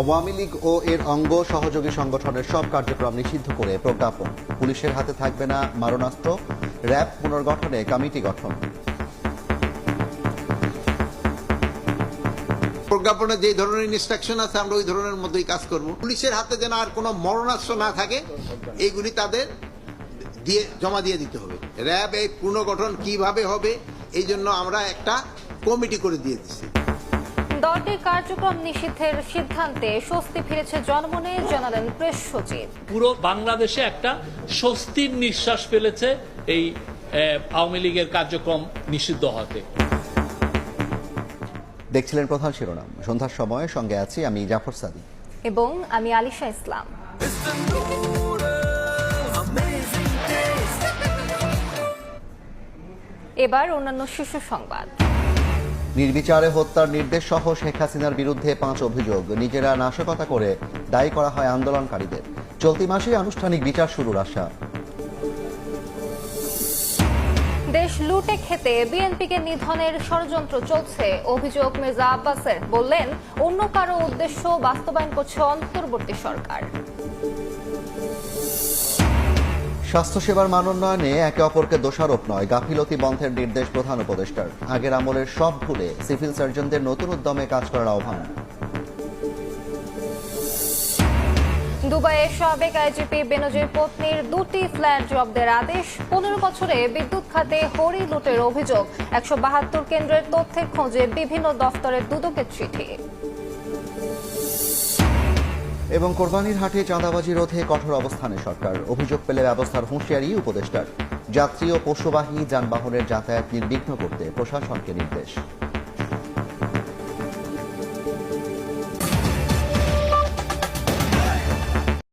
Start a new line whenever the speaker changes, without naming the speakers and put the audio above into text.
আওয়ামী লীগ ও এর অঙ্গ সহযোগী সংগঠনের সব কার্যক্রম নিষিদ্ধ করে প্রজ্ঞাপন। পুলিশের হাতে থাকবে না মারণাস্ত্র, র্যাব পুনর্গঠনে কমিটি গঠন।
প্রজ্ঞাপনে যে ধরনের ইনস্ট্রাকশন আছে আমরা ওই ধরনের মধ্যেই কাজ করব। পুলিশের হাতে যেন আর কোনো মরণাস্ত্র না থাকে, এইগুলি তাদের জমা দিয়ে দিতে হবে। র্যাব এই পুনর্গঠন কিভাবে হবে এই জন্য আমরা একটা কমিটি করে দিয়ে দিচ্ছি।
দলটির কার্যক্রম নিষিদ্ধের সিদ্ধান্তে স্বস্তি ফিরেছে জনমনে, জানালেন প্রেস সচিব।
পুরো বাংলাদেশে একটা স্বস্তির নিঃশ্বাস ফেলেছে এই আওয়ামী লীগের কার্যক্রম নিষিদ্ধ হতে।
দেখছিলেন প্রধান শিরোনাম। সন্ধ্যার সময় সঙ্গে আছি আমি জাফর সাদিক
এবং আমি আলিশা ইসলাম। এবার অন্যান্য শীর্ষ সংবাদ।
নির্বিচারে হত্যার নির্দেশ সহ শেখ হাসিনার বিরুদ্ধে 5 অভিযোগ। নিজেরা নাশকতা করে দায়ী করা হয় আন্দোলনকারীদের। চলতি মাসে আনুষ্ঠানিক বিচার শুরুর আশা।
দেশ লুটে খেতে বিএনপিকে নিধনের ষড়যন্ত্র চলছে, অভিযোগ মির্জা আব্বাসের। বললেন, অন্য কারো উদ্দেশ্য বাস্তবায়ন করছে অন্তর্বর্তী সরকার।
স্বাস্থ্যসেবার মান উন্নয়নে একে অপরকে দোষারোপ নয়, গাফিলতি বন্ধের নির্দেশ প্রধান উপদেষ্টার। আগের আমলের সব ভুলে সিভিল সার্জনদের নতুন উদ্যমে কাজ করার আহ্বান।
দুবাইয়ে সাবেক আইজিপি বেনজির পত্নীর 2টি ফ্ল্যাট জব্দের আদেশ। 15 বছরে বিদ্যুৎ খাতে হরি লুটের অভিযোগ। 172 কেন্দ্রের তথ্যের খোঁজে বিভিন্ন দফতরের দুদকের চিঠি।
এবং কোরবানির হাটে চাঁদাবাজি রোধে কঠোর অবস্থানে সরকার। অভিযোগ পেলে ব্যবস্থার হুঁশিয়ারি উপদেষ্টার। যাত্রী ও পশুবাহী যানবাহনের যাতায়াত নির্বিঘ্ন করতে প্রশাসনকে নির্দেশ।